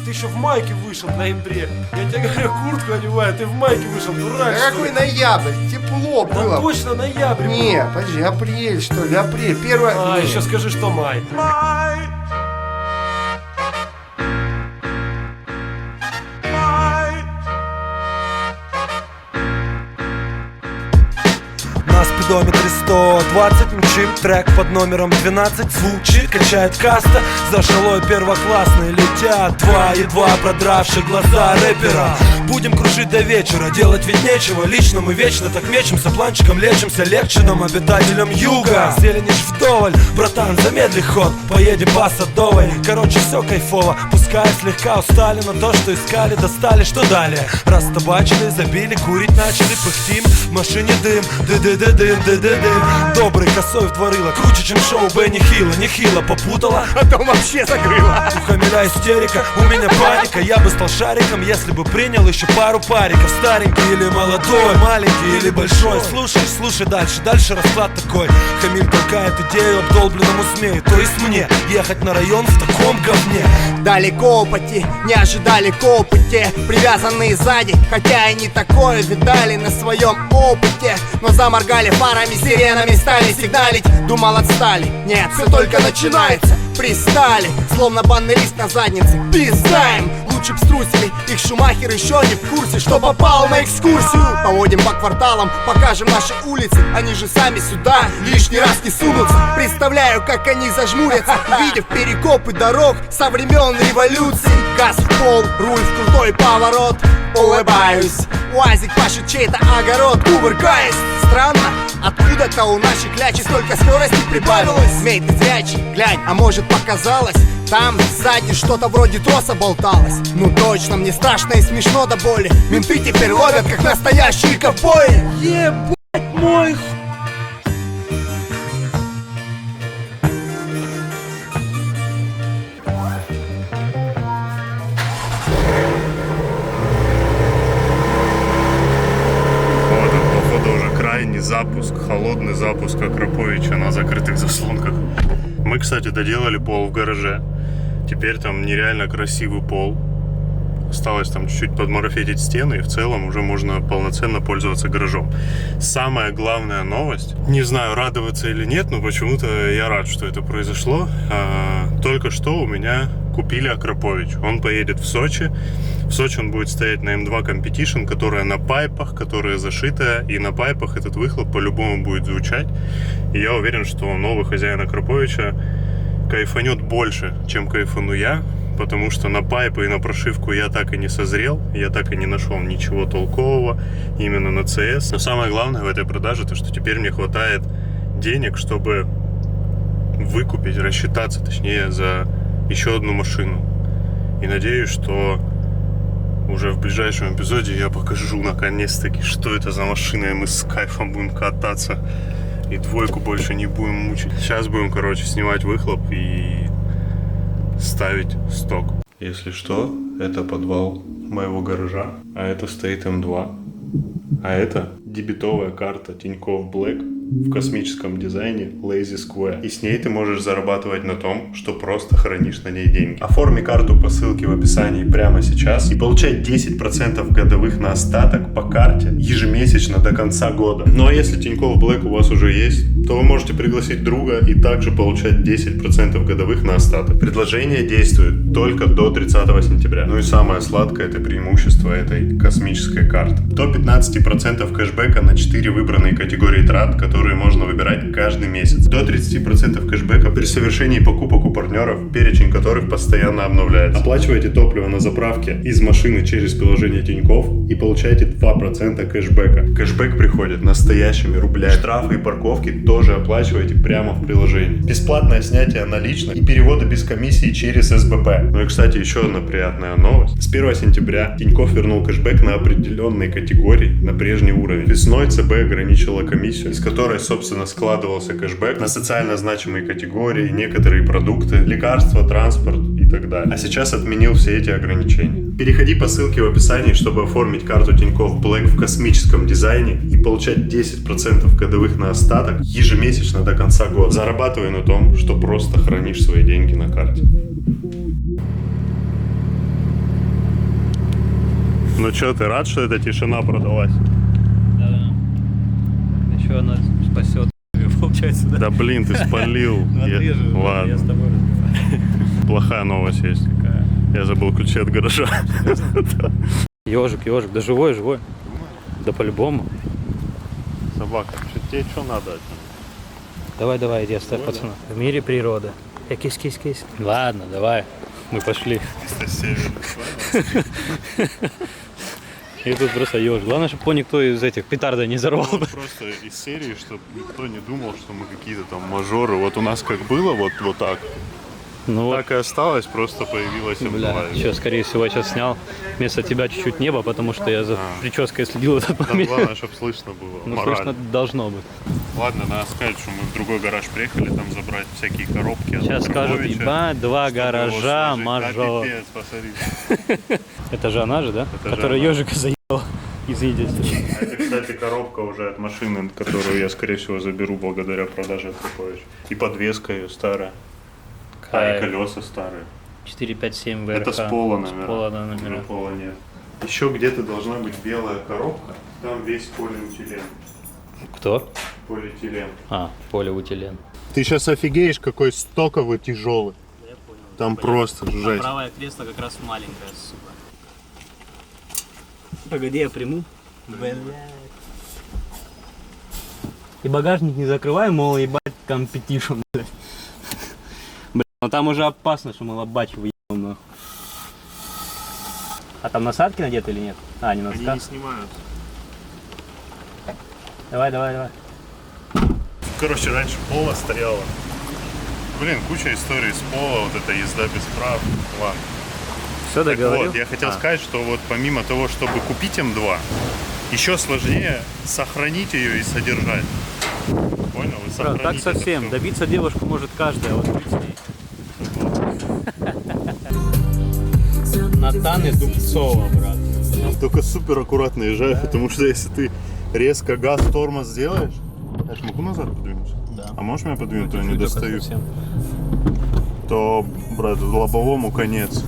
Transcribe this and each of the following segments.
ты еще в майке вышел в ноябре. Я тебе говорю, куртку одеваю, ты в майке вышел, дурак. Да какой ноябрь? Тепло Да было. точно ноябрь. Не, подожди, апрель что ли, апрель, первое... А, еще скажи, что май. На спидометре 120 мчим, трек под номером 12 звучит, качает каста, за шалой первоклассные летят два едва продравшие глаза рэпера. Будем кружить до вечера, делать ведь нечего, лично мы вечно так мечемся, планчиком лечимся, легче нам, обитателям юга. Зеленишь вдоволь, братан, замедли ход, поедем по Садовой. Короче, все кайфово, пускай слегка устали, но то, что искали, достали, что далее. Растабачили, забили, курить начали, пыхтим, в машине дым, дым. Добрый косой в дворыло, круче, чем шоу Бенни Хилла. Нехило попутала, А то вообще закрыла. у Хамиля истерика, у меня паника. Я бы стал шариком, если бы принял еще пару париков. Старенький или молодой, маленький или большой. Слушай дальше расклад такой. Хамиль толкает идею обдолбленному змею, то есть мне ехать на район в таком говне. Далеко пути, не ожидали копоти, привязанные сзади, хотя и не такое видали на своем опыте. Но заморгали фарами, сиренами стали сигналить. Думал, отстали, нет, все только начинается. Пристали, словно банный лист на заднице. Пиздаем, лучше б струсили. Их Шумахер еще не в курсе, что попал на экскурсию. Поводим по кварталам, покажем наши улицы. Они же сами сюда лишний раз не сунутся. Представляю, как они зажмурятся, видев перекопы дорог со времен революции. Газ в пол, руль в крутой поворот. Улыбаюсь, УАЗик пашет чей-то огород. Кувыркаясь, странно, откуда-то у нашей клячи столько скорости прибавилось. Змей, ты зрячий, глянь, а может показалось, там сзади что-то вроде троса болталось. Ну точно, мне страшно и смешно до боли. Менты теперь ловят, как настоящие ковбои. Ебать мой хуй. Запуск, холодный запуск Акраповича на закрытых заслонках. Мы, кстати, доделали пол в гараже. Теперь там нереально красивый пол. Осталось там чуть-чуть подмарафетить стены, и в целом уже можно полноценно пользоваться гаражом. Самая главная новость, не знаю, радоваться или нет, но почему-то я рад, что это произошло. Только что у меня купили Акрапович. Он поедет в Сочи. В Сочи он будет стоять на М2 Competition, которая на пайпах, которая зашитая, и на пайпах этот выхлоп по-любому будет звучать. И я уверен, что новый хозяин Акраповича кайфанет больше, чем кайфану я, потому что на пайпы и на прошивку я так и не созрел, я так и не нашел ничего толкового именно на CS. Но самое главное в этой продаже, то что теперь мне хватает денег, чтобы выкупить, рассчитаться, точнее, за еще одну машину. И надеюсь, что уже в ближайшем эпизоде я покажу наконец-таки, что это за машина, и мы с кайфом будем кататься. И двойку больше не будем мучить. Сейчас будем, короче, снимать выхлоп и ставить сток. Если что, это подвал моего гаража, а это стоит М2. А это дебетовая карта Тинькофф Black в космическом дизайне Lazy Square. И с ней ты можешь зарабатывать на том, что просто хранишь на ней деньги. Оформи карту по ссылке в описании прямо сейчас и получай 10% годовых на остаток по карте ежемесячно до конца года. Ну а если Тинькофф Black у вас уже есть, то вы можете пригласить друга и также получать 10% годовых на остаток. Предложение действует только до 30 сентября. Ну и самое сладкое — это преимущество этой космической карты. До 15% кэшбэка на 4 выбранные категории трат, которые можно выбирать каждый месяц. До 30% кэшбэка при совершении покупок у партнеров, перечень которых постоянно обновляется. Оплачивайте топливо на заправке из машины через приложение Тинькофф и получайте 2% кэшбэка. Кэшбэк приходит настоящими рублями. Штрафы и парковки тоже оплачивайте прямо в приложении. Бесплатное снятие наличных и переводы без комиссии через СБП. Ну и, кстати, еще одна приятная новость. С 1 сентября Тинькофф вернул кэшбэк на определенные категории на прежний уровень. Весной ЦБ ограничила комиссию, из которой, собственно, складывался кэшбэк на социально значимые категории, некоторые продукты, лекарства, транспорт и так далее. А сейчас отменил все эти ограничения. Переходи по ссылке в описании, чтобы оформить карту Тинькофф Black в космическом дизайне и получать 10% годовых на остаток ежемесячно до конца года. Зарабатывай на том, что просто хранишь свои деньги на карте. Ну что, ты рад, что эта тишина продалась? Да. Еще она спасет, получается, да? Да блин, ты спалил. Ну, отрежу, я с Ладно, тобой разговариваю. плохая новость есть. Какая? Я забыл ключи от гаража. Ежик, да живой. Да по-любому. Собака, тебе что надо? Давай, иди, оставь пацана. В мире природы. Кись. Ладно, давай. Мы пошли. И тут просто ежик. Главное, чтобы никто из этих петарды не взорвал. Просто из серии, чтобы никто не думал, что мы какие-то там мажоры. Вот у нас как было, вот так. Ну Так и осталось, просто появилась бля, МД. еще, скорее всего, я сейчас снял вместо тебя чуть-чуть небо, потому что я за прической следил в этот Там момент. главное, чтобы слышно было. Ну, Мораль. слышно должно быть. Ладно, надо сказать, что мы в другой гараж приехали, там забрать всякие коробки. от Сейчас скажут, Карповича, ебать, два чтобы его гаража, сложить. мажор. Да, пипец, посмотри. Это же она же, да? Это же Которая она. ежика заебала. Извините. Это, кстати, коробка уже от машины, которую я, скорее всего, заберу благодаря продаже от Карповича. И подвеска ее старая. А, и колеса старые. 457 ВРХ. Это с пола номера. С пола, да, Уже номера. пола нет. Еще где-то должна быть белая коробка. Там весь полиэтилен. Кто? Полиэтилен. А, полиэтилен. Ты сейчас офигеешь, какой стоковый тяжелый. Я понял. Там просто жесть. Правое кресло как раз маленькое, сука. Погоди, я приму. Блядь. И багажник не закрывай, мол, ебать, компетишн, блядь. Блядь, но там уже опасно, что мы лобач выебал, нахуй. А там насадки надеты или нет? А, не Они носка. не снимают. Давай. Короче, раньше пола стояла. Блин, куча историй с пола, вот эта езда без прав. Ладно. Все Так договорил? вот, я хотел сказать, что вот помимо того, чтобы купить М2, еще сложнее сохранить ее и содержать. Понял? И Правда, сохранить так это совсем. всё. Добиться девушку может каждый, а вот быть с ней. Натан и Дубцова, брат. Только супер аккуратно езжай, потому что если ты резко газ, тормоз сделаешь, я ж могу назад подвинуться? Да. А можешь меня подвинуть, то я не Только достаю? совсем. То, брат, лобовому конец.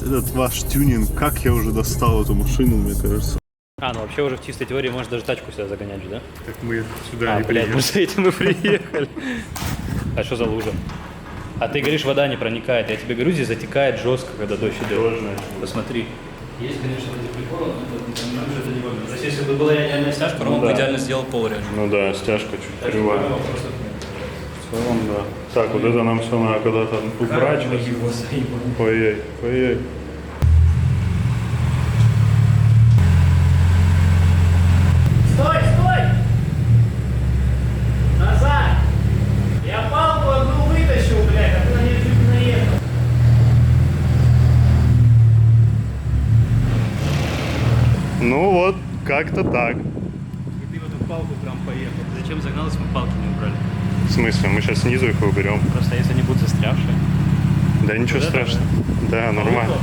Этот ваш тюнинг, как я уже достал эту машину, мне кажется. А, ну вообще уже в чистой теории можешь даже тачку сюда загонять же, да? Как мы сюда А, не блядь, приехали. мы за этим и приехали. А что за лужа? А ты говоришь, вода не проникает. Я тебе говорю, здесь затекает жестко, когда дождь идет. Посмотри. Есть, конечно, эти приколы, но это не важно. То есть, если бы была идеальная стяжка, Рома бы идеально сделал пол реально. Ну да, стяжка чуть кривая. В целом, да. Так, вот это нам все надо когда-то убрать. Ой-ой. Стой! Назад! Я палку одну вытащил, блядь, а ты на нее чуть не наехал. Ну вот, как-то так. И ты в эту палку прям поехал. Зачем загнал, если мы палки не убрали? В смысле, мы сейчас снизу их уберем. Просто если они будут застрявшие. Да ничего Вот это, страшного. Да, нормально.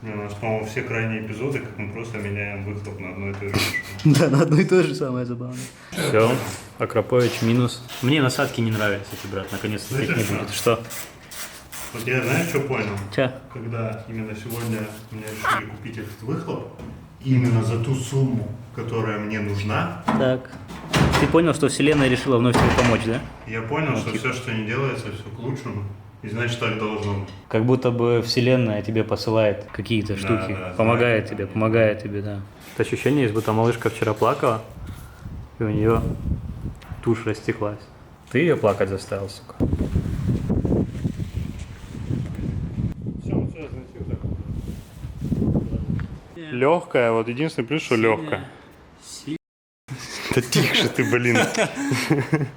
Не, у нас, по-моему, все крайние эпизоды, как мы просто меняем выхлоп на одно и то же. Да, на одно и то же самое забавное. Все, Акрапович минус. Мне насадки не нравятся, эти, брат, наконец-то их не будет. Что? Вот я, знаешь, что понял? Че? Когда именно сегодня мне решили купить этот выхлоп, именно за ту сумму, которая мне нужна, Так. Ты понял, что вселенная решила вновь тебе помочь, да? я понял, что все, что не делается, все к лучшему. И значит, так должно быть. Как будто бы вселенная тебе посылает какие-то штуки. да, помогает да, тебе, да. Это ощущение, есть будто малышка вчера плакала, и у нее тушь растеклась. Ты ее плакать заставил, сука. Легкая, вот единственный плюс, что легкая. Да тише ты, блин.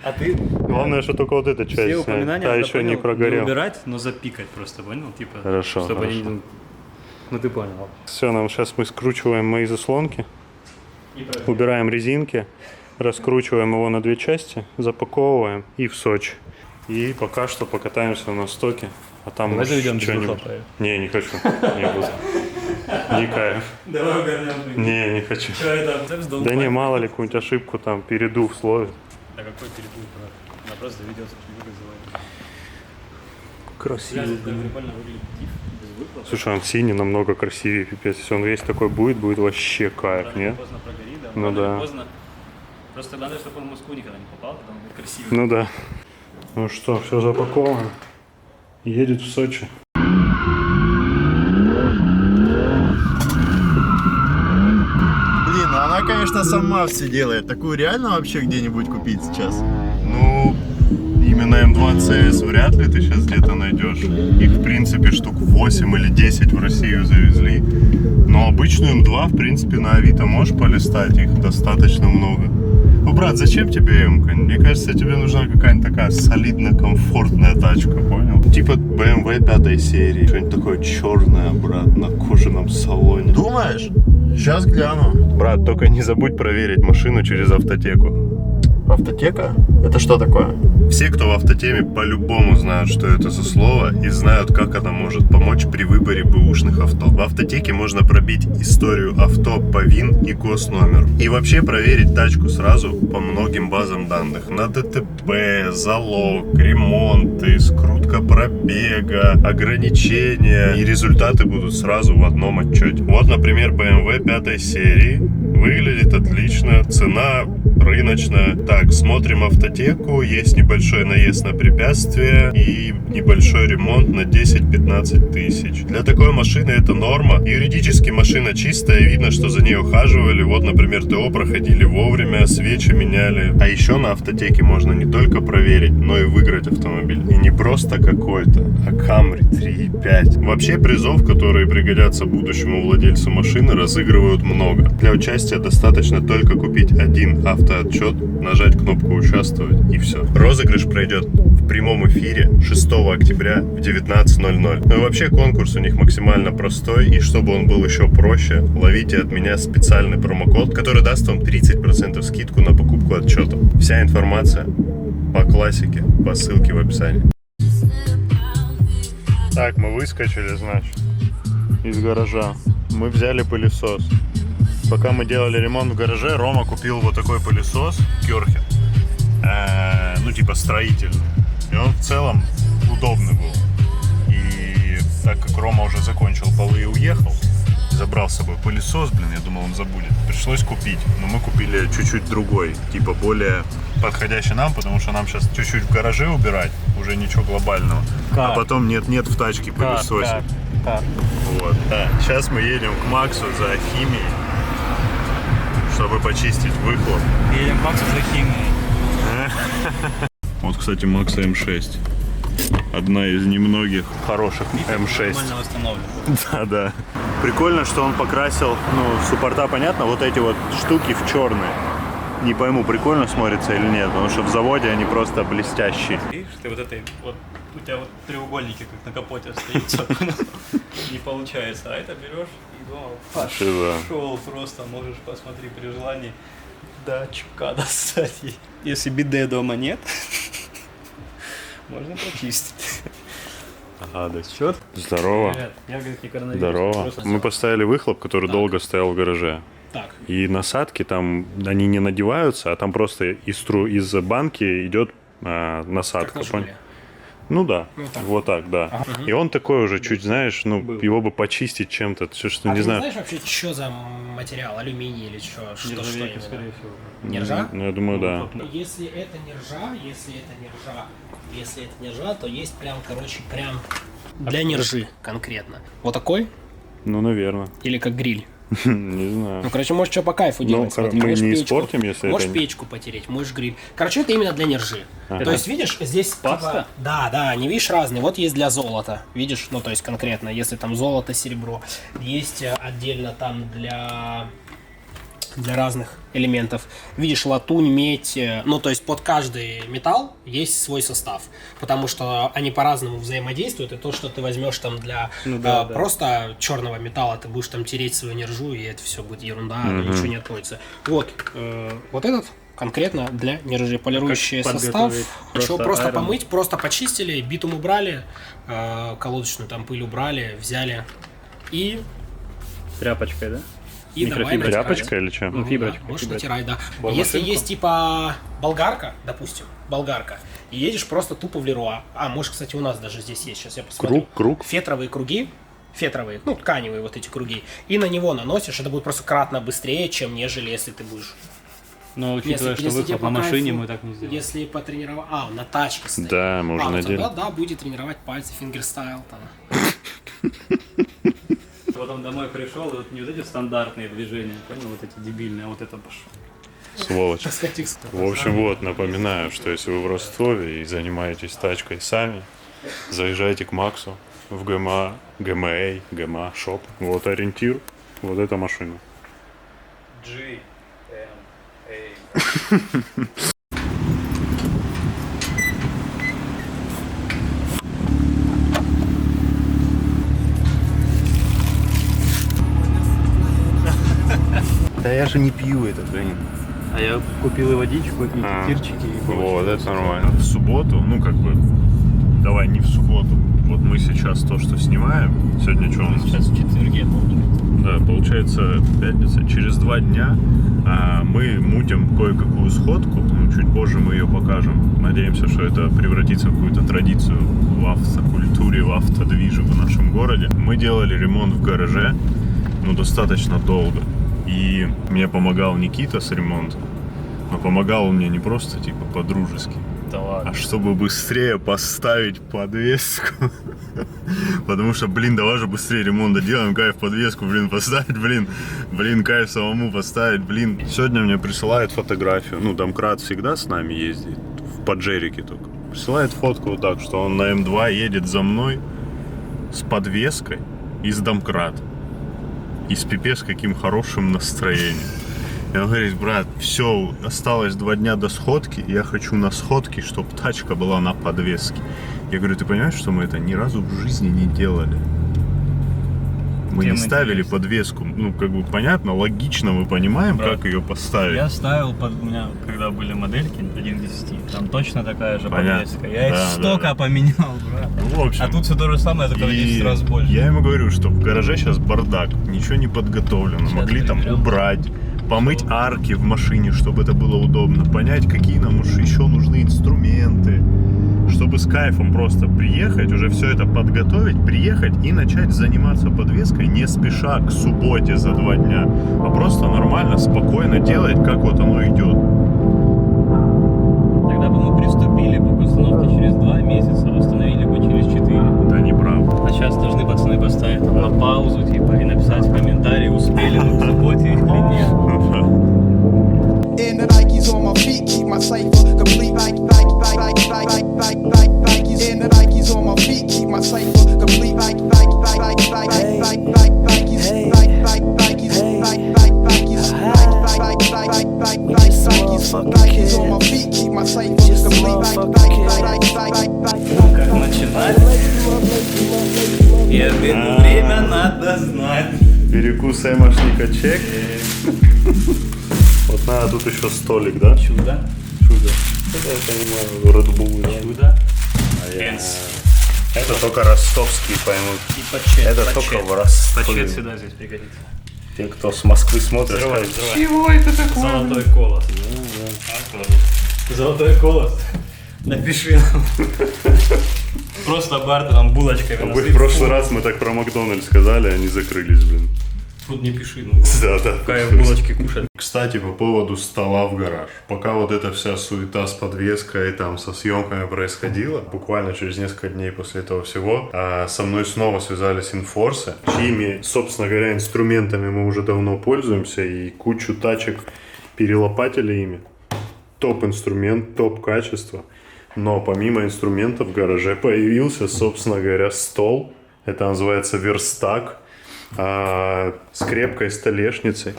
А ты Главное, что только вот эта часть все снять. упоминания А надо, еще не понял, прогорел. убирать, но запикать просто, понял? Типа, Хорошо, чтобы они... хорошо. Ну ты понял. Все, нам сейчас мы скручиваем мои заслонки, убираем резинки, раскручиваем его на две части, запаковываем и в Сочи. И пока что покатаемся на стоке. А там Давай может, заведем без что-нибудь. выхлопа. Не хочу. Не буду. Не кайф. Давай угорнем. Не хочу. Что это? Да не, мало ли какую-нибудь ошибку там, передув слове. А какой передув, брат? Она просто доведется к вызывать. Красиво. Прикольно выглядит диф без выхлопа. Слушай, он синий намного красивее, пипец. Если он весь такой будет вообще кайф, Рано или нет? поздно прогорит, да. Ну Рано или да. поздно. Просто надо, чтобы он в Москву никогда не попал, тогда он будет красивый. Ну да. Ну что, все запаковано. Едет в Сочи. Блин, ну она, конечно, сама все делает. Такую реально вообще где-нибудь купить сейчас? Ну, именно М2 CS вряд ли ты сейчас где-то найдешь. Их, в принципе, штук 8 или 10 в Россию завезли. Но обычную М2, в принципе, на Авито можешь полистать, их достаточно много. Ну, брат, зачем тебе М-ка? Мне кажется, тебе нужна какая-нибудь такая солидно комфортная тачка, понял? Типа BMW 5 серии. Что-нибудь такое черное, брат, на кожаном салоне. Думаешь? Сейчас гляну. Брат, только не забудь проверить машину через автотеку. Автотека? Это что такое? Все, кто в автотеме, по-любому знают, что это за слово, и знают, как это может помочь при выборе бэушных авто. В автотеке можно пробить историю авто по ВИН и госномеру. И вообще проверить тачку сразу по многим базам данных. На ДТП, залог, ремонты, скрутка пробега, ограничения. И результаты будут сразу в одном отчете. Вот, например, BMW 5 серии. Выглядит отлично, цена рыночная. Так, смотрим автотеку, есть небольшой наезд на препятствие и небольшой ремонт на 10-15 тысяч. Для такой машины это норма. Юридически машина чистая, видно, что за ней ухаживали. Вот, например, ТО проходили вовремя, свечи меняли. А еще на автотеке можно не только проверить, но и выиграть автомобиль. И не просто какой-то, а Camry 3.5. Вообще призов, которые пригодятся будущему владельцу машины, разыгрывают много. Для участия достаточно только купить один автоотчет, нажать кнопку «Участвовать» и все. Розыгрыш пройдет в прямом эфире 6 октября в 19:00. Ну и вообще конкурс у них максимально простой, и чтобы он был еще проще, ловите от меня специальный промокод, который даст вам 30% скидку на покупку отчета. Вся информация по классике по ссылке в описании. Так, мы выскочили, значит, из гаража. Мы взяли пылесос. Пока мы делали ремонт в гараже, Рома купил вот такой пылесос Керхер. Ну, типа строительный. И он в целом удобный был. И так как Рома уже закончил полы и уехал, забрал с собой пылесос, я думал, он забудет. Пришлось купить. Но мы купили чуть-чуть другой, типа более подходящий нам, потому что нам сейчас чуть-чуть в гараже убирать, уже ничего глобального. Как? А потом нет в тачке пылесосить. Как? Вот, да. Сейчас мы едем к Максу за химией, чтобы почистить выхлоп. Едем к Максу за химией. Вот, кстати, Макса М6. Одна из немногих хороших М6. Нормально восстановлен. Да. Прикольно, что он покрасил, суппорта, понятно, вот эти вот штуки в черный. Не пойму, прикольно смотрится или нет, потому что в заводе они просто блестящие. Видишь, ты вот этой, вот у тебя вот треугольники как на капоте остаются. Не получается. А это берешь и дома пошел просто, можешь посмотреть при желании до чука достать. Если биде дома нет, можно почистить. Ага, да счет. Здорово. Привет. Я, говорит, не коронавирус. Здорово. Просто Мы поставили выхлоп, который долго стоял в гараже. Так. И насадки там, они не надеваются, а там просто из банки идет насадка. Как на «Жигуле». Ну да, Ну, так. вот так, да. Ага. И он такой уже чуть, знаешь, его бы почистить чем-то, что А не ты знаю. знаешь вообще, что за материал? Алюминий или что? Что Нержавейка, именно? скорее всего. Не ржа? Ну, я думаю, да. Если это не ржа, если это не ржа, то есть прям, прям для нержи конкретно. Вот такой? Ну, наверное. Или как гриль? Не знаю. Ну, короче, можешь что по кайфу делать. смотри. мы Можешь не печку- испортим, если Можешь это... печку потереть, можешь гриль. Короче, это именно для нержи. Ага. То есть, видишь, здесь... Паста? Да, они, видишь, разные. Вот есть для золота, видишь, ну, то есть конкретно, если там золото, серебро. Есть отдельно там для разных элементов. Видишь, латунь, медь, ну, то есть под каждый металл есть свой состав, потому что они по-разному взаимодействуют, и то, что ты возьмешь там для просто черного металла, ты будешь там тереть свою нержу, и это все будет ерунда, ничего не отходится. Вот, вот этот конкретно для нержи, полирующий Как состав, подготовить? просто Просто помыть, просто почистили, битум убрали, колодочную там пыль убрали, взяли и Тряпочкой, да? давай Микрофибра. натирать. Тряпочка или что? Ну, фиброчка. Да, можешь фиброчка. натирать, да. Бормашинку? Если есть типа болгарка, допустим, и едешь просто тупо в Леруа. А, может, кстати, у нас даже здесь есть, сейчас я посмотрю. Круг. Фетровые круги, фетровые, ну, тканевые вот эти круги, и на него наносишь, это будет просто кратно быстрее, чем нежели если ты будешь... Но учитывая, что тебе выхлоп по на машине, кайфу, мы так не сделаем. Если потренировать... А, на тачке стоит. Да, мы уже ну надели. тогда, да, будет тренировать пальцы, фингерстайл там. Потом домой пришел, и вот не вот эти стандартные движения, понял, вот эти дебильные, а вот это пошло. Сволочь. В общем, вот, напоминаю, что если вы в Ростове и занимаетесь тачкой сами, заезжайте к Максу в ГМА, ГМА, шоп. Вот ориентир, вот эта машина. Да я же не пью это, блин. А я купил и водичку, и кефирчики, и Вот, это нормально. В субботу, ну как бы, давай не в субботу. Вот мы сейчас то, что снимаем. Сегодня что у нас? Сейчас в четверге получается. Да, получается пятница. Через 2 дня мы мутим кое-какую сходку. Ну, чуть позже мы ее покажем. Надеемся, что это превратится в какую-то традицию в автокультуре, в автодвиже в нашем городе. Мы делали ремонт в гараже, ну, достаточно долго. И мне помогал Никита с ремонтом. Но помогал он мне не просто, типа, по-дружески. Да ладно. А чтобы быстрее поставить подвеску. Потому что, блин, давай же быстрее ремонт доделаем, кайф подвеску, блин, поставить, блин, кайф самому поставить, блин. Сегодня мне присылает фотографию, ну, домкрат всегда с нами ездит, в Паджерике только. Присылает фотку вот так, что он на М2 едет за мной с подвеской и с домкрат. И с пипец каким хорошим настроением. И он говорит: брат, все, осталось 2 дня до сходки, я хочу на сходке, чтобы тачка была на подвеске. Я говорю: ты понимаешь, что мы это ни разу в жизни не делали? Мы не ставили подвеску. Ну, как бы понятно, логично мы понимаем, Брат, как ее поставить. Я ставил, у меня, когда были модельки 1 к 10, там точно такая же Понятно. подвеска. Я их Да, столько да. поменял, брат. Ну, в общем, А тут все то же самое, только в 10 раз больше. я ему говорю, что в гараже сейчас бардак, ничего не подготовлено. Сейчас Могли там переберем. убрать, помыть арки в машине, чтобы это было удобно, понять, какие нам уж еще нужны инструменты, чтобы с кайфом просто приехать, уже все это подготовить, приехать и начать заниматься подвеской не спеша к субботе за 2 дня, а просто нормально, спокойно делать, как вот оно идет. Тогда бы мы приступили бы к установке через 2 месяца, восстановили бы через 4. Да неправда. А сейчас должны пацаны поставить там на паузу, типа, и написать в комментарии, успели мы к субботе или нет. And the Nikes on my feet keep my cipher complete. Nikes and the Nikes on my feet keep my cipher complete. Nikes on my feet keep my cipher complete. Как начинать? Я беру время, надо знать. Перекус эмошника чек. Вот надо тут еще столик, да? Чудо. Чудо. Это я понимаю, Red Bull. Чудо. Это только ростовские поймут. И пачет. Это только в Ростове. Пачет всегда здесь пригодится. Те, кто с Москвы смотрит, Взрывай, скажут, взрывай. чего это такое? Золотой колос. Золотой колос. Напиши нам. Просто бартером, булочками. Вы в прошлый раз мы так про Макдональдс сказали, они закрылись, блин. Тут не пиши, ну. Да. Кайф булочки кушать. Кстати, по поводу стола в гараж. Пока вот эта вся суета с подвеской, там, со съемками происходила, буквально через несколько дней после этого всего, со мной снова связались инфорсы, чьими, собственно говоря, инструментами мы уже давно пользуемся, и кучу тачек перелопатили ими. Топ-инструмент, топ-качество. Но помимо инструментов в гараже появился, собственно говоря, стол. Это называется верстак. С крепкой столешницей.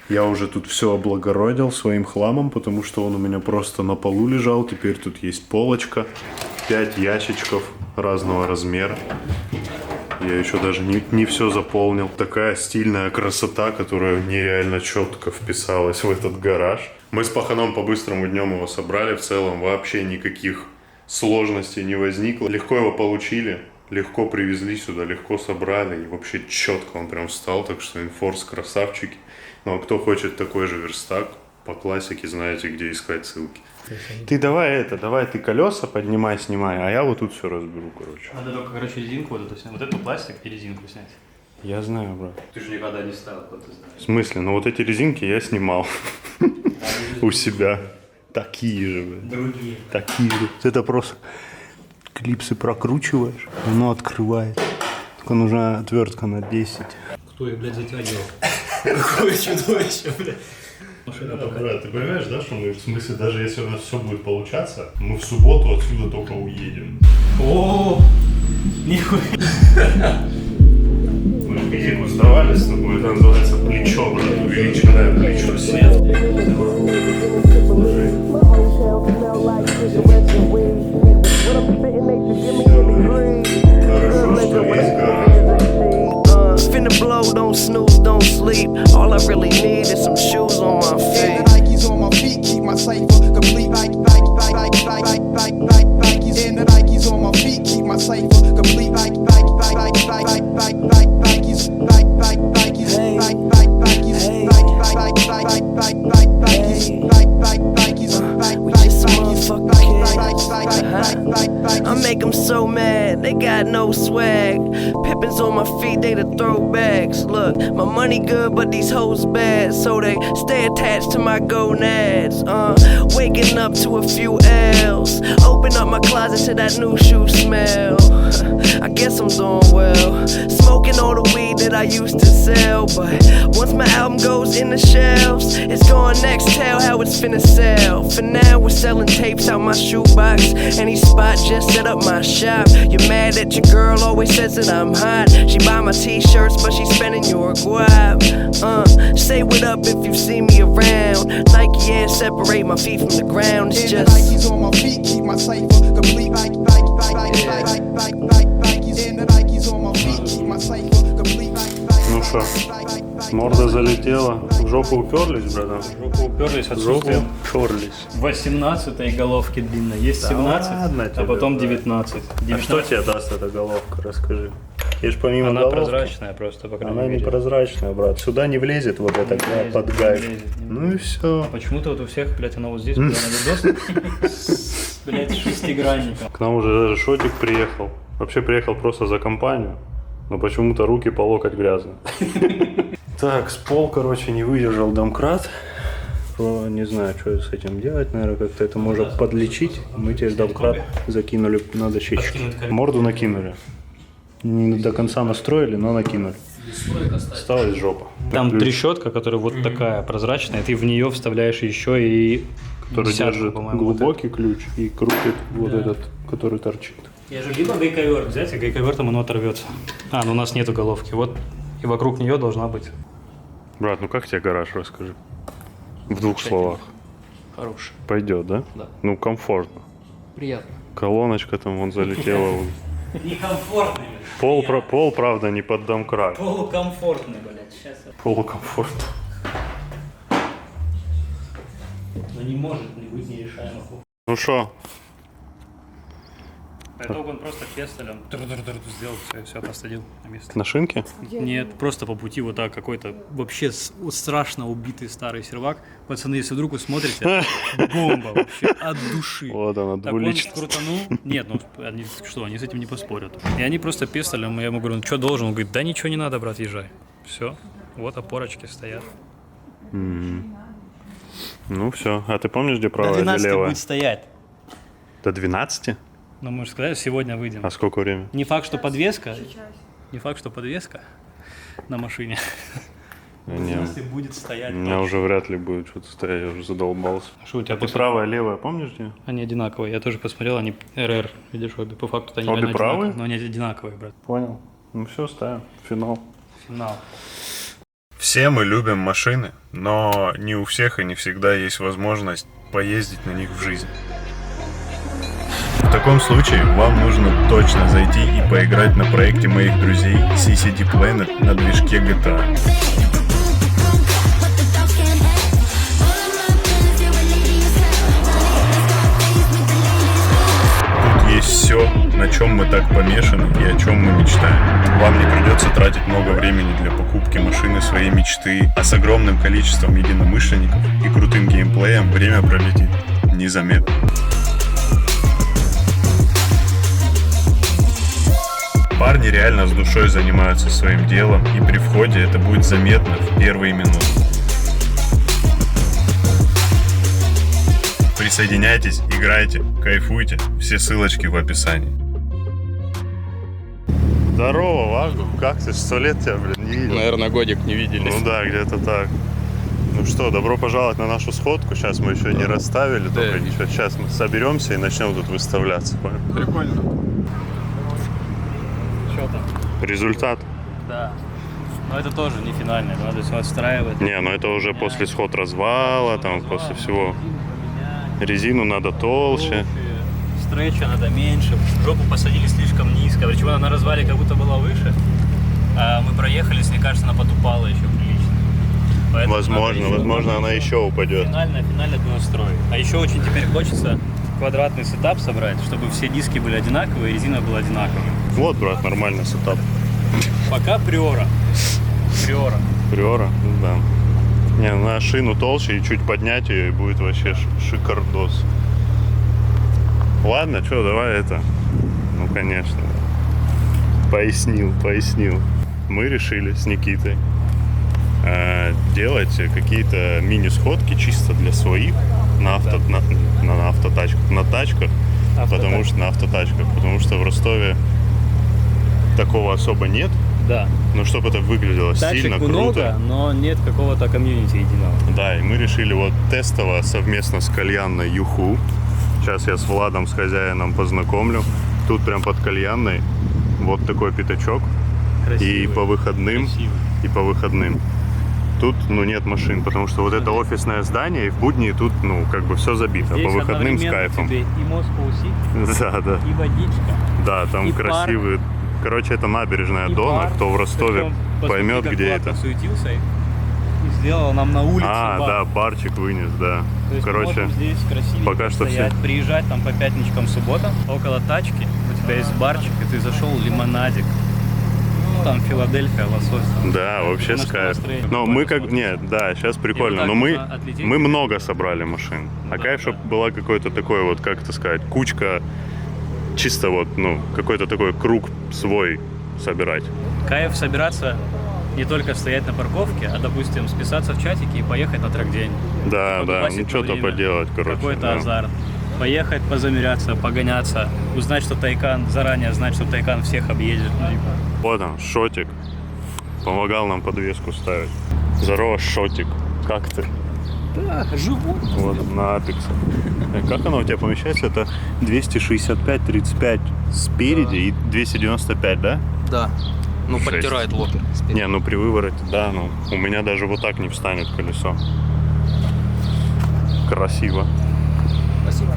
Я уже тут все облагородил своим хламом, потому что он у меня просто на полу лежал. Теперь тут есть полочка, 5 ящичков разного размера. Я еще даже не все заполнил. Такая стильная красота, которая нереально четко вписалась в этот гараж. Мы с паханом по-быстрому днем его собрали. В целом вообще никаких сложностей не возникло. Легко его получили. Легко привезли сюда, легко собрали, и вообще четко он прям встал, так что инфорс красавчики. Ну а кто хочет такой же верстак, По классике знаете, где искать ссылки. Ты давай ты колеса поднимай, снимай, а я вот тут все разберу, короче. Надо только, короче, резинку вот эту снять. Вот эту пластик и резинку снять. Я знаю, брат. Ты же никогда не ставил, вот ты знаешь. В смысле? Ну вот эти резинки я снимал у себя. Такие же, блядь. Другие. Такие же. Это просто клипсы прокручиваешь, оно открывает. Только нужна отвертка на 10. Кто их, блядь, затягивал? Какое чудовище, блядь. Брат, ты понимаешь, да, что мы, в смысле, даже если у нас все будет получаться, мы в субботу отсюда только уедем. О, нихуя. Мы в физику сдавали с тобой, это называется плечо, брат, увеличенное плечо. Хорошо, что есть гараж. Finna blow, don't snooze, don't sleep. All I really need is some shoes on my And feet. the Nikes on my feet keep my cipher complete. Nikes. And the Nikes on my feet keep my cipher complete. Nikes. I make them so mad, they got no swag. Pippins on my feet, they the throwbacks. Look, my money good, but these hoes bad, so they stay attached to my gonads. Waking up to a few L's. Open up my closet to that new shoe smell. I guess I'm doing well. Smoking all the weed that I used to sell, but once my album goes in the shelves, it's going next. Tell how it's finna sell. For now, we're selling tapes out my shoebox. Any spot, just set up my shop. You're mad that your girl always says that I'm hot. She buy my t-shirts, but she's spending your guap. Say what up if you see me around. Nike and separate my feet from the ground. It's And the just Nikes on my feet keep my cipher complete. And the Nikes on my feet keep my cipher complete. Ну что, морда залетела, в жопу уперлись, братан? В жопу уперлись В жопу отсутствием уперлись. 18-й головки длинной. Есть 17, ладно а тебе, потом брат. 19. А что тебе даст эта головка, расскажи. И ж помимо Она головки, прозрачная просто, по крайней она не мере. прозрачная, брат. Сюда не влезет вот это влезет, под не гайк. влезет, не Ну и все. Почему-то вот у всех, блядь, она вот здесь, куда на видос, блядь, шестигранником. К нам уже даже Шотик приехал. Вообще приехал просто за компанию, но почему-то руки по локоть грязные. Так, с пол, короче, не выдержал домкрат. Не знаю, что с этим делать, наверное, как-то это можно подлечить. Мы теперь домкрат закинули на дощечку. Морду накинули. Не до конца настроили, но накинули. Осталась жопа. Там Ключ, трещотка, которая вот такая прозрачная, ты в нее вставляешь еще и который десятку, держит по-моему, глубокий ключ и крутит вот этот, который торчит. Я же либо гайковерт взять, и гайковертом оно оторвется. Ну у нас нету головки. Вот и вокруг нее должна быть. Брат, ну как тебе гараж, расскажи. В двух словах. Хорошая. Пойдет, да? Да. Ну, комфортно. Приятно. Колоночка там вон залетела. Некомфортный, Пол, правда, не под домкрат. полукомфортный, блядь. Сейчас. Полукомфортно. Но не может не быть нерешаемых. Ну что, По итогу он просто пестолем сделал, все посадил на место. на шинке? Нет, просто по пути вот так какой-то вообще страшно убитый старый сервак. Пацаны, если вдруг вы смотрите, бомба вообще от души. Вот она, Так он двуличность. крутанул. Нет, ну они что, они с этим не поспорят. И они просто пистолем, я ему говорю, ну что должен? Он говорит, да ничего не надо, брат, езжай. Все, вот опорочки стоят. Ну все. А ты помнишь, где До правая, где 12 левая? будет стоять. До 12? Ну, мы же сказали, сегодня выйдем. А сколько времени? Не факт, что подвеска. Не факт, что подвеска на машине. Не, Если будет стоять. у меня уже вряд ли будет что-то стоять, я уже задолбался. Что у тебя Ты после- правая, левая, помнишь где? Они одинаковые. Я тоже посмотрел, они РР. Видишь, обе по факту они Обе реально правые? одинаковые, но они одинаковые, брат. Понял. Ну все, ставим. Финал. Финал. Все мы любим машины, но не у всех и не всегда есть возможность поездить на них в жизни. В таком случае вам нужно точно зайти и поиграть на проекте моих друзей CCD Planet на движке GTA. Тут есть все, на на чем мы так помешаны и о чем мы мечтаем. Вам не придется тратить много времени для покупки машины своей мечты, а с огромным количеством единомышленников и крутым геймплеем время пролетит незаметно. Парни реально с душой занимаются своим делом, и при входе это будет заметно в первые минуты. Присоединяйтесь, играйте, кайфуйте. Все ссылочки в описании. Здорово, Вагу. Как ты? 100 лет тебя, блин, не видел? Наверное, годик не виделись. Ну да, где-то так. Ну что, добро пожаловать на нашу сходку. Сейчас мы еще не расставили, Да. только ничего. Сейчас мы соберемся и начнем тут выставляться. Понял? Прикольно. Что там? Результат. Да. Но это тоже не финально, это надо все отстраивать. Не, ну это уже после сход развала, там после всего. Резину надо толще. Стреча надо меньше. Жопу посадили слишком низко. Причем она на развале как будто была выше. А мы проехались, мне кажется, она подупала еще прилично. Поэтому Возможно, она еще упадет. Финально настрой. А еще очень теперь хочется квадратный сетап собрать, чтобы все диски были одинаковые и резина была одинаковая. Вот, брат, нормальный сетап. Пока приора. Приора, ну да. Не, на шину толще и чуть поднять ее, и будет вообще шикардос. Ладно, что, давай это. Ну, конечно. Пояснил. Мы решили с Никитой делать какие-то мини-сходки чисто для своих на автотачках. На тачках, потому что в Ростове такого особо нет. Да. Но чтобы это выглядело Тачек сильно много, круто. но нет какого-то комьюнити единого. Да, и мы решили вот тестово совместно с кальянной Юху. Сейчас я с Владом, с хозяином познакомлю. Тут прям под кальянной вот такой пятачок. Красивый. И по выходным. Тут, нет машин, потому что вот это офисное здание, и в будни тут, как бы все забито. Здесь по выходным с одновременно кайфом. тебе и Москва-Сити, Да. и водичка. Да, там и красивые. Короче, это набережная И Дона. парк. Кто в Ростове Причем, поймет, посмотри, где как это. Влад посуетился и сделал нам на улице бар. Да, барчик вынес, да. То есть мы Короче, можем здесь красиво пока что стоять, все. приезжать там по пятничкам, субботам, около тачки, у тебя есть барчик, и ты зашел, лимонадик. Ну, там Филадельфия, лосось. Да, вообще На с кайфом. настроение Но прикольно мы как... смотрится. Нет, да, сейчас прикольно. вот так Но можно отлететь. мы много собрали машин. А Да, кайф, да. чтобы была какой-то такой вот, как это сказать, кучка, чисто вот, какой-то такой круг свой собирать. Кайф собираться, не только стоять на парковке, а, допустим, списаться в чатике и поехать на трек-день. Да, Подубасить что-то время. поделать, короче. Какой-то да. азарт. Поехать, позамеряться, погоняться, узнать, что Тайкан, заранее знать, что Тайкан всех объедет. Вот он, Шотик. Помогал нам подвеску ставить. Здорово, Шотик. Как ты? Да, живу. Вот, на Апексе. Как оно у тебя помещается? Это 265-35 спереди и 295, да? Да. Ну, Жесть. подтирает лопер. Не, при вывороте, да, у меня даже вот так не встанет колесо. Красиво. Спасибо.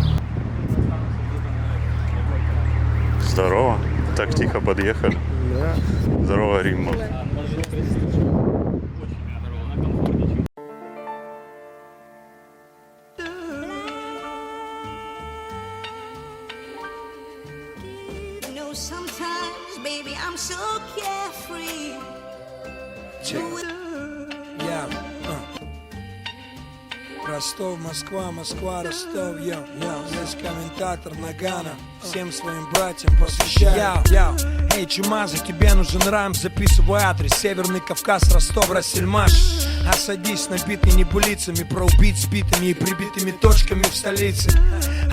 Здорово. Так тихо подъехали. Да. Здорово, Римма. You know, sometimes, baby, I'm so carefree. Я, Ростов, Москва, Москва, Ростов, я, здесь комментатор Нагана. Всем своим братьям посвящаю. Эй, чумазы, тебе нужен рам, записывай адрес. Северный Кавказ, Ростов, Рассельмаш. Осадись, набитый небылицами, про убийц сбитыми и прибитыми точками в столице.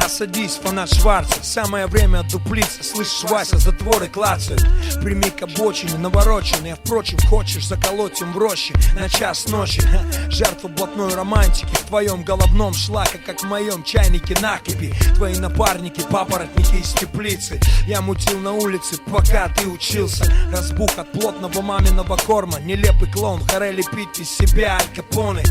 Осадись, фанат Шварца, самое время отдуплиться. Слышишь, Вася, затворы клацают. Прими к обочине, навороченный, а впрочем, хочешь заколоть им в роще на час ночи. Жертва блатной романтики в твоем головном шлака, как в моем чайнике накипи. Твои напарники, папоротники из теплицы. Я мутил на улице, пока ты учился. Разбух от плотного маминого корма. Нелепый клоун, хорей лепить из себя Аль Капоне.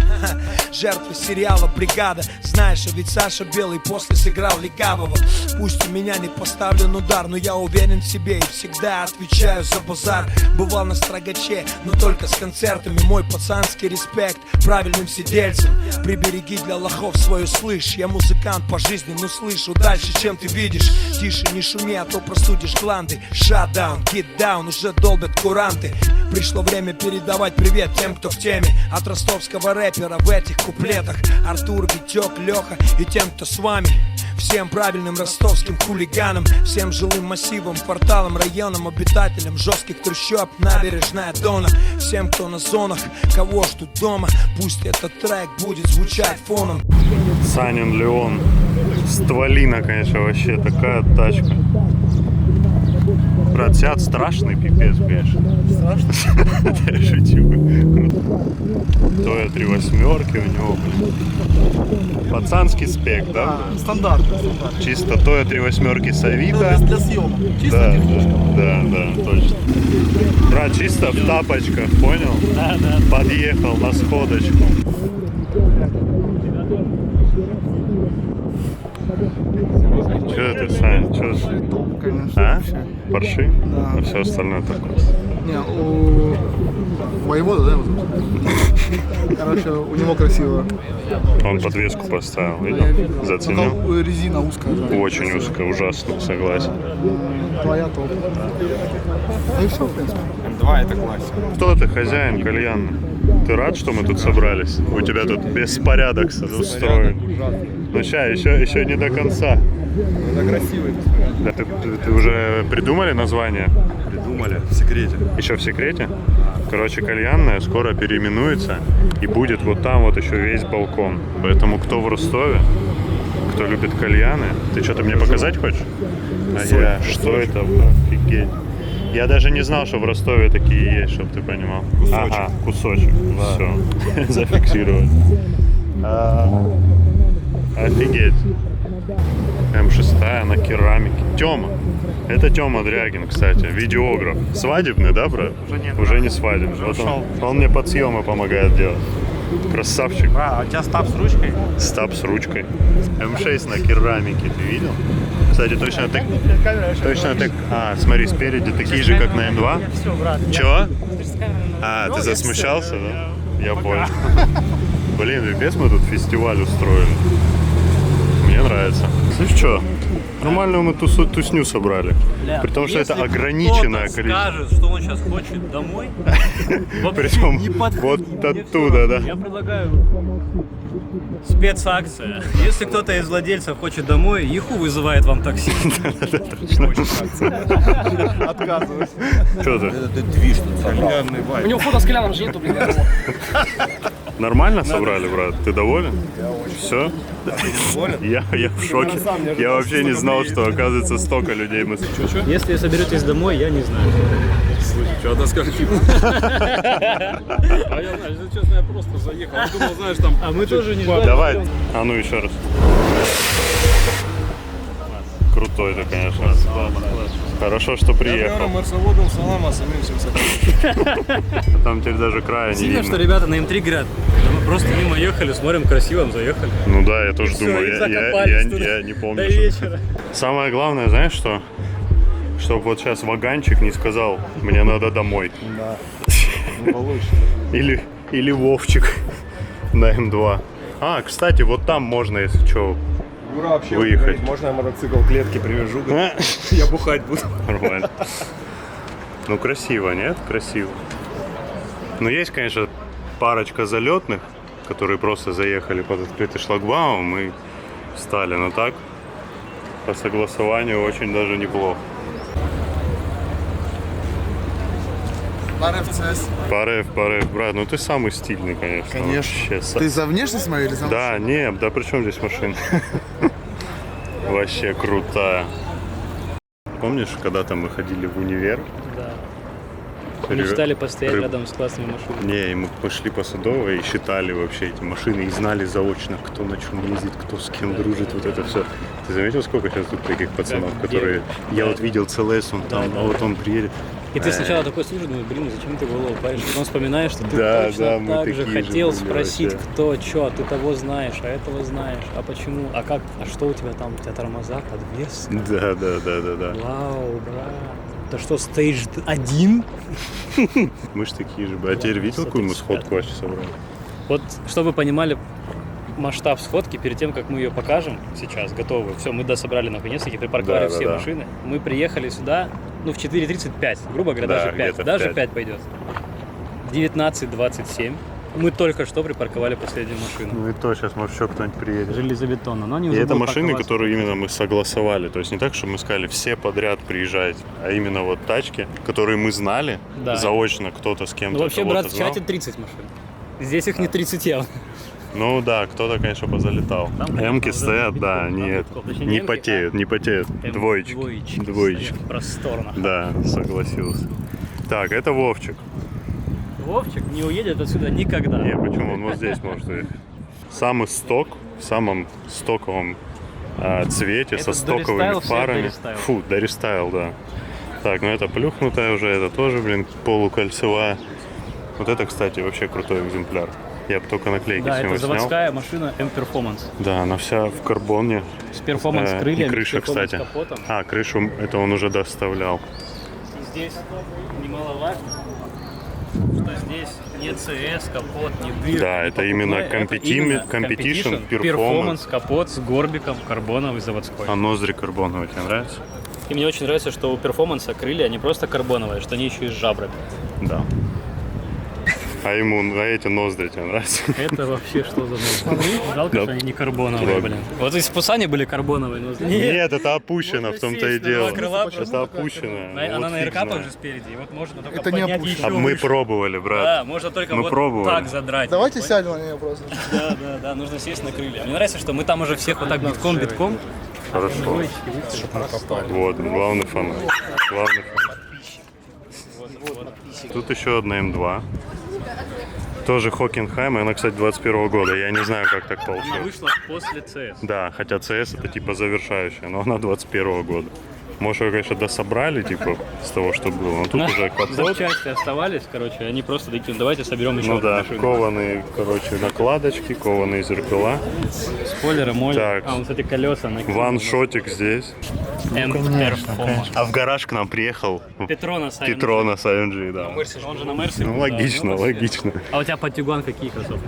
Жертвы сериала «Бригада». Знаешь, а ведь Саша Белый после сыграл легавого. Пусть у меня не поставлен удар, но я уверен в себе и всегда отвечаю за базар. Бывал на Строгаче, но только с концертами. Мой пацанский респект правильным сидельцам. Прибереги для лохов свою слышь. Я музыкант по жизни, но слышу дальше, чем ты видишь. тише, не шуми, а то простудишь гланды. Shutdown, get down, уже долбят куранты. Пришло время передавать привет тем, кто в теме. От ростовского рэпера в этих куплетах. Артур, Витек, Леха и тем, кто с вами. Всем правильным ростовским хулиганам, всем жилым массивам, кварталам, районам, обитателям жестких трущоб, набережная Дона. Всем, кто на зонах, кого ждут дома, пусть этот трек будет звучать фоном. Санин Леон. Стволина, конечно, вообще такая тачка. Брат, Сиат страшный, пипец, конечно. Страшно? Я шучу. Тоя 3 восьмерки у него, блин. Пацанский спек, да? Стандарт. Чисто Тоя 3 восьмерки с Авито. Для съемок. Да, точно. Брат, чисто в тапочках, понял? Да. Подъехал на сходочку. Что это, Сань? Что? Конечно. А? Порши? Да. А все остальное такое. Не, у воевода, да? Короче, у него красиво. Он подвеску поставил, видел? Заценил? Только резина узкая. Да. Очень узкая, ужасно, согласен. Твоя топ. Ну и все, в принципе. М2 это классика. Кто ты, хозяин кальянный? Ты рад, что мы тут собрались? У тебя тут беспорядок устроен. Ну ща, еще не до конца. Это красивый. Да, ты уже придумали название? Придумали в секрете. Еще в секрете? Короче, кальянная скоро переименуется и будет вот там вот еще весь балкон. Поэтому кто в Ростове, кто любит кальяны, ты что-то мне показать хочешь? Что это? Офигеть. Я даже не знал, что в Ростове такие есть, чтобы ты понимал. Кусочек. Ага, кусочек. Все, зафиксировать. Офигеть. М6 на керамике. Тёма. Это Тёма Дрягин, кстати, видеограф. Свадебный, да, брат? Уже не свадебный. Вот он мне под съемы помогает делать. Красавчик. А у тебя стаб с ручкой? Стаб с ручкой. М6 на керамике, ты видел? Кстати, точно так. А, смотри, спереди такие же, как на М2. Чё? А, ты засмущался, да? Я понял. Блин, пипец, мы тут фестиваль устроили. Мне нравится. Слышь, что? Нормальную мы тусню собрали. При том, что это ограниченное количество. Скажет, что он сейчас хочет домой. Причем вот оттуда, да. Я предлагаю спецакция. Если кто-то из владельцев хочет домой, Иху вызывает вам такси. Отказываюсь. Что ты? У него фото с Коляном же нету, блин. Нормально собрали, брат? Ты доволен? Все? Я в шоке. Я вообще не знал, что оказывается столько людей мы... Если соберетесь домой, я не знаю. Что одна скажет, типа. А я, если честно, я просто заехал. Я думал, знаешь, там... А мы тоже не знаем. Давай. А ну еще раз. Крутой ты, конечно. Хорошо, что приехал. Марсоводом, салам, Там теперь даже края не Сильно, видно. что ребята на М3 говорят. Мы просто мимо ехали, смотрим, красиво, заехали. Ну да, я тоже Всё, думаю. и закопались туда Я не помню. до что- вечера. Самое главное, знаешь что? Чтобы вот сейчас ваганчик не сказал, мне надо домой. Да. Или Вовчик на М2. А, кстати, вот там можно, если что, Ура, вообще, выехать. можно я мотоцикл клетки привяжу? Я бухать буду. Нормально. Ну, красиво, нет? Красиво. Но есть, конечно, парочка залетных, которые просто заехали под открытый шлагбаум и встали. Но так, по согласованию, очень даже неплохо. Пара ФЦС. Парев, брат, ну ты самый стильный, конечно. Вообще. Ты за внешность мою или за Да, не, да при чем здесь машина? Вообще крутая. Помнишь, когда-то мы ходили в универ? Да. Мечтали постоять рядом с классными машинами. Не, и мы шли по Садовой и считали вообще эти машины и знали заочно, кто на чем ездит, кто с кем дружит, вот это все. Ты заметил, сколько сейчас тут таких пацанов, которые... Я вот видел ЦЛС, он там, а вот он приедет. И ты сначала такой слушаешь, думаешь, блин, зачем ты голову паришь? Потом вспоминаешь, что ты Да, точно да, мы так же такие же хотел были спросить, вообще. кто, что, а ты того знаешь, а этого знаешь, а почему, а как, а что у тебя там, у тебя тормоза, подвес? Да. Вау, брат. Это что, стейдж 1? Мы ж такие же. А теперь видел, какую мы сходку вообще собрали? Вот, чтобы вы понимали масштаб сходки перед тем, как мы ее покажем сейчас, готовы. Все, мы дособрали наконец-таки, припарковали все машины. Мы приехали сюда, ну, в 4:35, грубо говоря, даже 5. Даже 5 пойдет. 19:27. Мы только что припарковали последнюю машину. Ну и то, сейчас, может, еще кто-нибудь приедет. Железобетонно, но они И уже это будут машины, парковаться. которые именно мы согласовали. То есть не так, что мы сказали, все подряд приезжайте, а именно вот тачки, которые мы знали Да. заочно, кто-то с кем-то Ну, вообще, кого-то брат, в знал. чате 30 машин. Здесь их не 30 явно. Ну да, кто-то, конечно, позалетал. Эмки стоят, да, они Точнее, не эмки, потеют, не потеют. Двоечки. Двоечки. Просторно. Да, согласился. Так, это Вовчик. Вовчик не уедет отсюда никогда. Не, почему? Он вот здесь может уехать. Самый сток, в самом стоковом цвете, Это со стоковыми дорестайл, все фарами. дорестайл. Фу, дорестайл, да. Так, ну это плюхнутая уже, это тоже, блин, полукольцевая. Вот это, кстати, вообще крутой экземпляр. Я бы только наклейки Да, с него это снял. заводская машина M-Performance. Да, она вся в карбоне. С перформанс крыльями, И крыша, с перформанс кстати. капотом. А, крышу это он уже доставлял. И здесь немаловажно, что здесь не CS, капот, не дырка. Да, не это именно покупной, это именно competition, performance, капот с горбиком карбоновый заводской. А ноздри карбоновые тебе нравятся? И мне очень нравится, что у перформанса крылья не просто карбоновые, что они еще и с жабрами. Да. А ему эти ноздри тебе нравятся? Это вообще что за ноздри? Жалко, Да. что они не карбоновые, блин. Вот если бы у Сани были карбоновые ноздри. Нет, это опущено, в том-то и сесть на дело. два крыла, просто Это опущено. Она Вот на фиг эркапах знает. же спереди, и вот можно только Это не поднять опущено. еще А мы выше. пробовали, брат. Да, можно только Мы вот пробовали. так задрать. Давайте Понял? сядем на нее просто. Да, нужно сесть на крылья. Мне нравится, что мы там уже всех вот так битком. Хорошо. Вот, главный фанат. Главный фанат. Тут еще одна М2. Тоже Хокенхайм, и она, кстати, 21 года. Я не знаю, как так Она получилось. вышла после CS. Да, хотя CS это типа завершающая, но она 21 года. Может, ее, конечно, дособрали, типа, с того, что было. Но тут уже капот. Запчасти оставались, короче, они просто такие, давайте соберем еще Ну одну да, машину. кованые, короче, накладочки, кованые зеркала. Спойлеры, моль. Так. А, вон, кстати, колеса накинули. Ваншотик здесь. M-Performance. А в гараж к нам приехал Петронас AMG. Петронас AMG, да. Он же на Мерсе. Ну, логично, логично. А у тебя под Тигуан какие кроссовки?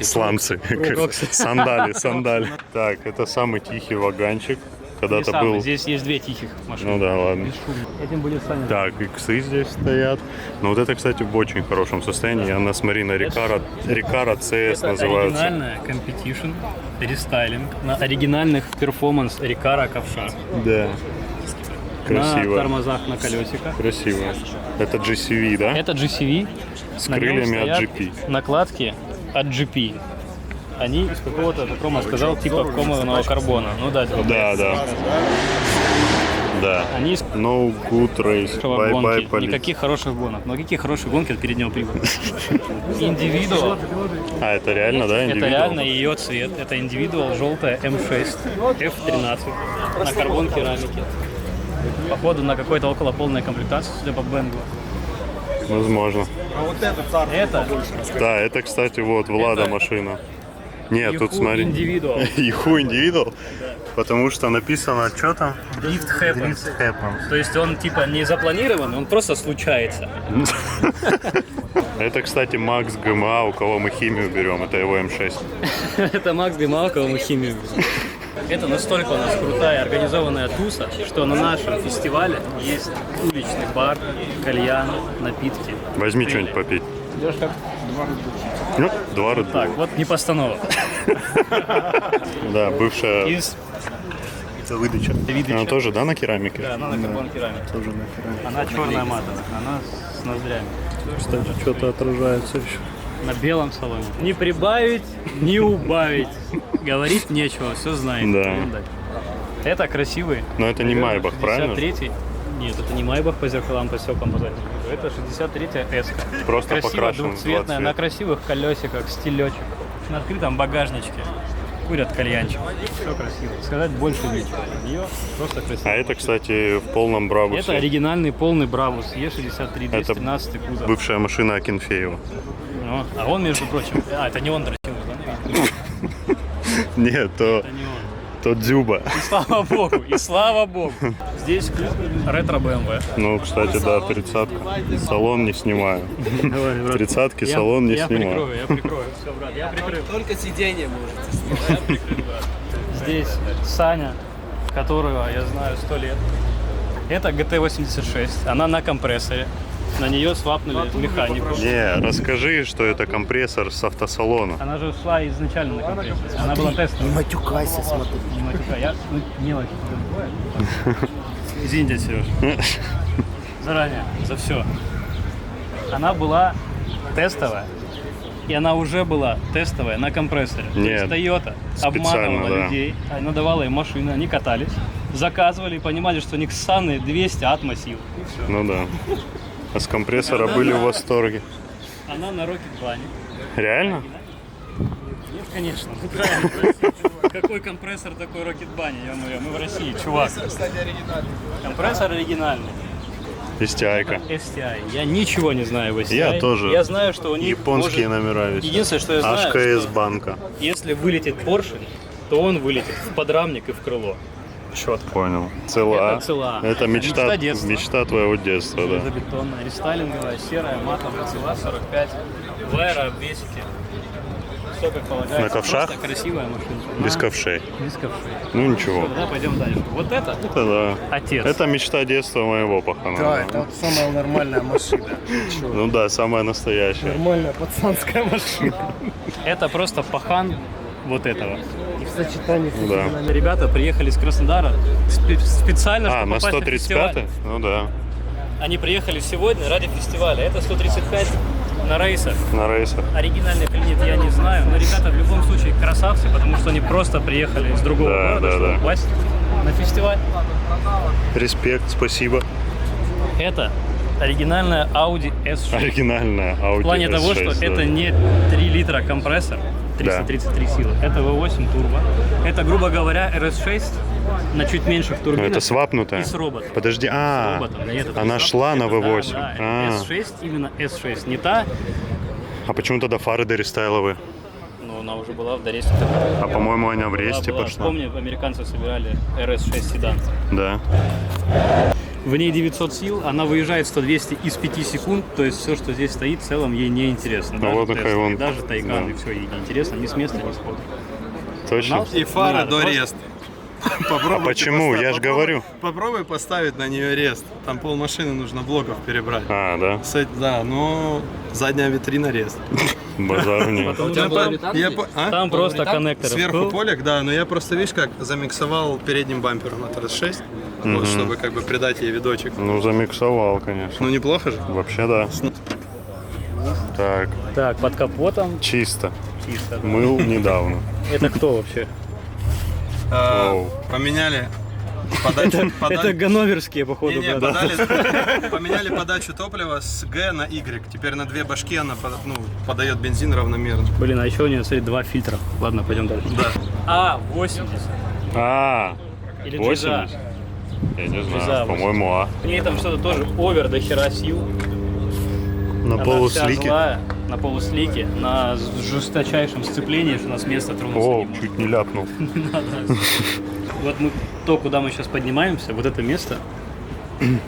Сланцы. Кроксы. Сандали. Так, это самый тихий ваганчик. Не Когда-то самый, был... здесь есть две тихих машины. Ну да, ладно. Этим будет Саня. Так, иксы здесь стоят. Но вот это, кстати, в очень хорошем состоянии. Она, смотри, на Рикара CS Это называются. оригинальная Competition рестайлинг на оригинальных перформанс Рикара ковшах. Да. На Красиво. тормозах на колесиках. Красиво. Это GCV, да? Это GCV. С На нем крыльями от стоят GP. накладки от GP. Они из какого-то, как Рома сказал, типа кованого карбона. Ну да, Да. Да. Они из No good race. Bye-bye, гонки. police. Никаких хороших гонок. Но какие хорошие гонки от переднего привода? Индивидуал. А, это реально, да? Это индивидуал? реально ее цвет. Это индивидуал желтая М6 F13 на карбон керамике. Походу на какой-то около полной комплектации, судя по Бенгу. Возможно. Это Да, это, кстати, вот Влада машина. Нет, тут Yahoo смотри. Individual. Yahoo Individual. Потому что написано, что там? Drift happens. То есть он типа не запланирован, он просто случается. Это, кстати, Макс ГМА, у кого мы химию берем. Это его М6. Это Макс Гаймалкова, мы химию берем. Это настолько у нас крутая организованная туса, что на нашем фестивале есть уличный бар, кальян, напитки. Возьми что-нибудь попить. Идешь как? Ну, 2 Red Bull. Так, вот не постанова. Да, бывшая Из выдача. выдача. Она тоже, да, на керамике? Да, она на карбон керамике. Тоже на керамике. Она черная матовая, она с ноздрями. Кстати, что-то отражается еще. На белом салоне. Не прибавить, не убавить. Говорить нечего, все знаем. Да. Пойдем дальше. Это красивый. Но это не Майбах, правильно? 63-й. Нет, это не Майбах по зеркалам, по стеклам, по заднему. Это 63-я S. Просто Красиво покрашен в два двухцветная, на цвета. красивых колесиках, стилечек. На открытом багажничке. Курят кальянчик. Все красиво. Сказать больше нечего. Ее просто красиво. А это, кстати, в полном Брабусе. Это оригинальный полный Брабус Е63, Это 213 кузов. бывшая машина Акинфеева. Ну, а он, между прочим... А, это не он дрочил, да? Нет, то Это не он. Тот Дзюба. И слава богу, и слава богу. Здесь ретро BMW. Ну, кстати, да, 30-ка. Салон не снимаю. 30-ки салон не снимаю. Я прикрою. Все, брат, я прикрою. Только сиденье можете. Я прикрою, брат. Здесь Саня, которого я знаю 100 лет. Это GT86. Она на компрессоре. На нее свапнули механику. Не, расскажи, что это компрессор с автосалона. Она же шла изначально на компрессоре. Она была тестовая. Не матюкайся, смотри. Не матюкай. Я мелочи тебя бывает. Извините, Сереж. Заранее за все. Она была тестовая. И она уже была тестовая на компрессоре. Нет, То есть Toyota обманывала да. людей, она давала им машины, они катались, заказывали и понимали, что у них ссаные 200 атмосил. И все. Ну да. А с компрессора были в восторге. Она на Rocket Bunny. Реально? Нет, конечно. Ну, правильно, в России, чувак. Какой компрессор, такой Rocket Bunny, ё-моё, мы в России, чувак. Компрессор оригинальный. STI-ка. STI. Я ничего не знаю в STI. Я тоже. Я знаю, что у них Японские может... номера висят. Единственное, что я знаю, HKS что банка. если вылетит поршень, то он вылетит в подрамник и в крыло. Четко. Понял. ЦЛА. Это ЦЛА. Это мечта детства. мечта твоего детства, да. Железобетонная, рестайлинговая, серая, матовая, ЦЛА 45. В аэрообвесике. Все как полагается. На ковшах? Просто красивая машинка. Без ковшей. Без ковшей. Ну ничего. Все, да, пойдем дальше. Вот это Это да. отец. Это мечта детства моего пахана. Да, это вот самая нормальная машина. Ну да, самая настоящая. Нормальная пацанская машина. Это просто пахан вот этого. И в сочетании с Да. Ребята приехали из Краснодара специально, чтобы На попасть на фестиваль. 135-й? Ну да. Они приехали сегодня ради фестиваля. Это 135 на рейсах. На рейсах. Оригинальный клинит я не знаю, но ребята в любом случае красавцы, потому что они просто приехали из другого Да, города, да, чтобы да. попасть на фестиваль. Респект, спасибо. Это оригинальная Audi S6. Оригинальная Audi В плане того, что S6, да. это не 3 литра компрессор, 333 силы. Это V8 турбо. Это, грубо говоря, RS6 на чуть меньших Ну, турбинах. это свапнутая? И с роботом. Подожди, С роботом. Нет, это она не шла на это, V8. Да, А. S6, именно S6. Не та, А почему тогда фары дорестайловые? но она уже была в Доресте. А по-моему, она в ресте пошла. Помню, американцы собирали RS6 седан. Да. В ней 900 сил, она выезжает 100-200 из 5 секунд, то есть все, что здесь стоит, в целом ей не интересно. Ну вот и Теслы, Хайвон. даже Тайган, Да. и все ей не интересно, ни с места, ни с хода. Точно? И фара надо, до просто- реста. А почему? Я ж говорю. Попробуй поставить на нее рест. Там полмашины нужно блоков перебрать. А, да? Да, но задняя витрина рест. Базару нет. Потому что там просто коннектор. Сверху полик, да, но я просто, видишь, как замиксовал передним бампером от RS6, вот, чтобы как бы придать ей видочек. Ну, замиксовал, конечно. Ну, неплохо же? Вообще, да. Так, Так, под капотом чисто. чисто. Мыл недавно. Это кто вообще? Оу. Поменяли подачу. Это ганноверские, походу, Не-не, брат. поменяли подачу топлива с Г на Y. Теперь на две башки она подает бензин равномерно. Блин, а еще у нее, смотри, 2 фильтра. Ладно, пойдем дальше. Да. А, 80. А, Или 80? Джиза. Я не Джиза, знаю, по-моему, А. В ней там что-то тоже овер до хера сил. На Она вся полуслике. злая, на полуслике, на жесточайшем сцеплении, что у нас место тронуться О, не может. чуть не ляпнул. Вот мы, то, куда мы сейчас поднимаемся, вот это место,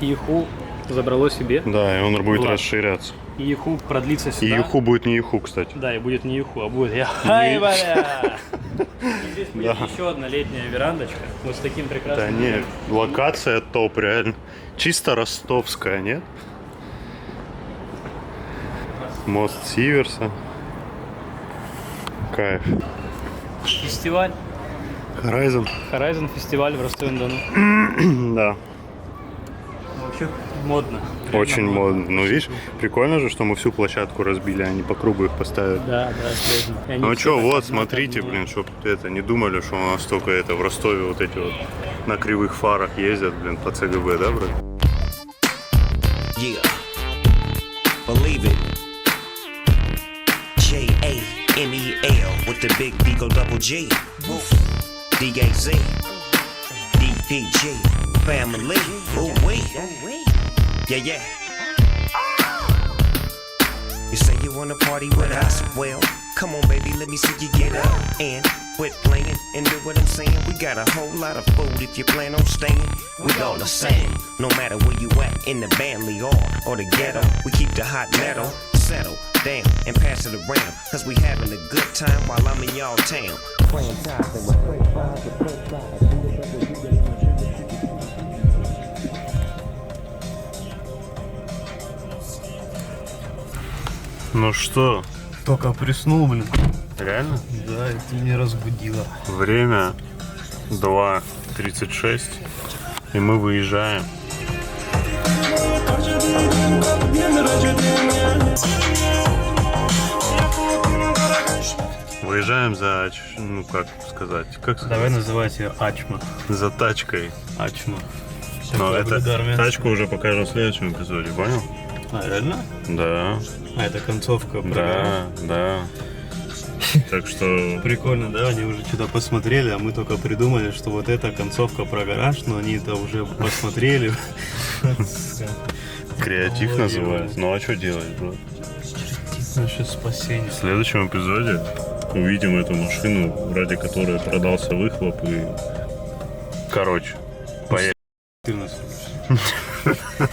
Иху забрало себе. Да, и он будет Влад. расширяться. Иху продлится И сюда. Юху будет не Юху, кстати. Да, и будет не Иху, а будет Яхай, бля! И здесь будет еще одна летняя верандочка, вот с таким Да прекрасным... нет, локация топ, реально. Чисто ростовская, нет? Мост Сиверса. Кайф. Фестиваль, Horizon. Horizon фестиваль в Ростове-на-Дону. Да, Вообще модно. очень модно. Ну, видишь, прикольно же, что мы всю площадку разбили, а не по кругу их поставили. Да, да, сложно. И они Ну все что, так вот, одно смотрите, к одному. блин, чтоб это не думали, что у нас только это в Ростове вот эти вот на кривых фарах ездят, блин, по ЦГБ, да, брат? Yeah, believe it. J-A-M-E-L with the big D go double G. D-A-Z. D-P-G. Family. Ooh, wee. Yeah, yeah. You say you wanna party with us? Well, come on, baby, let me see you get up and quit playing and do what I'm saying. We got a whole lot of food if you plan on staying. We all the same, no matter where you at, in the Bentley or the ghetto. We keep the hot metal, settle down and pass it around. Cause we having a good time while I'm in y'all town. Playing ties and we're playing five, we're playing five. Ну что? Только приснул, блин. Реально? Да, и ты меня разбудила. Время 2:36, и мы выезжаем. Выезжаем за, ну как сказать, Давай называть ее Ачма. за тачкой. Ачма. Но Такое это благодарное. тачку уже покажем в следующем эпизоде, понял? А, реально? Да, А, это концовка. да. Так что Прикольно, да? Они уже что-то посмотрели, а мы только придумали, что вот эта концовка про гараж, но они это уже посмотрели. креатив называется. Ну а что делать, бро? Наше спасение. В следующем эпизоде увидим эту машину, ради которой продался выхлоп и... Короче,